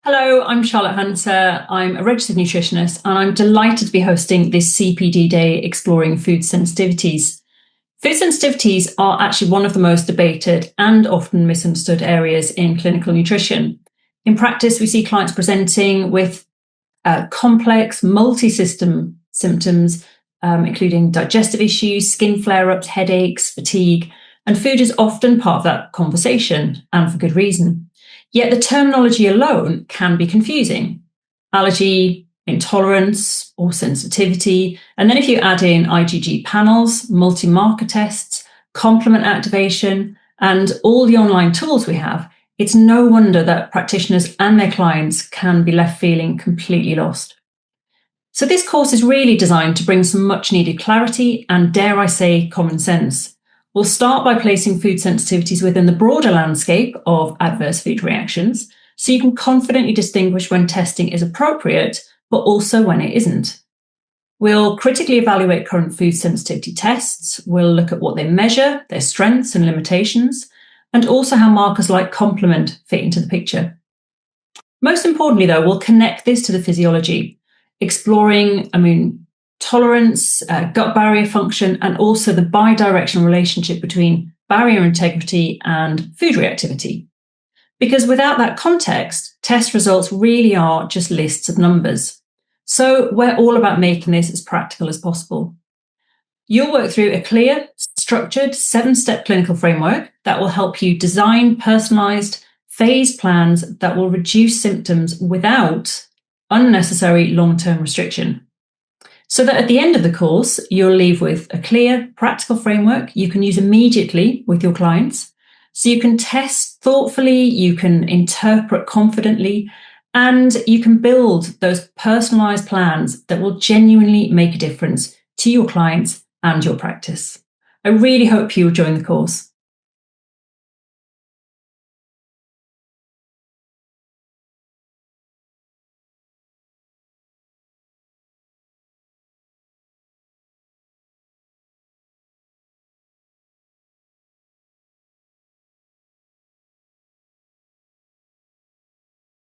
Hello, I'm Charlotte Hunter. I'm a registered nutritionist and I'm delighted to be hosting this CPD Day exploring food sensitivities. Food sensitivities are actually one of the most debated and often misunderstood areas in clinical nutrition. In practice, we see clients presenting with complex multi-system symptoms, including digestive issues, skin flare-ups, headaches, fatigue, and food is often part of that conversation, and for good reason. Yet the terminology alone can be confusing. Allergy, intolerance, or sensitivity. And then if you add in IgG panels, multi-marker tests, complement activation, and all the online tools we have, it's no wonder that practitioners and their clients can be left feeling completely lost. So this course is really designed to bring some much needed clarity and, dare I say, common sense. We'll start by placing food sensitivities within the broader landscape of adverse food reactions, so you can confidently distinguish when testing is appropriate, but also when it isn't. We'll critically evaluate current food sensitivity tests. We'll look at what they measure, their strengths and limitations, and also how markers like complement fit into the picture. Most importantly, though, we'll connect this to the physiology, exploring immune tolerance, gut barrier function, and also the bidirectional relationship between barrier integrity and food reactivity. Because without that context, test results really are just lists of numbers. So we're all about making this as practical as possible. You'll work through a clear, structured 7-step clinical framework that will help you design personalised, phased plans that will reduce symptoms without unnecessary long-term restriction. So that at the end of the course, you'll leave with a clear, practical framework you can use immediately with your clients. So you can test thoughtfully, you can interpret confidently, and you can build those personalised plans that will genuinely make a difference to your clients and your practice. I really hope you'll join the course.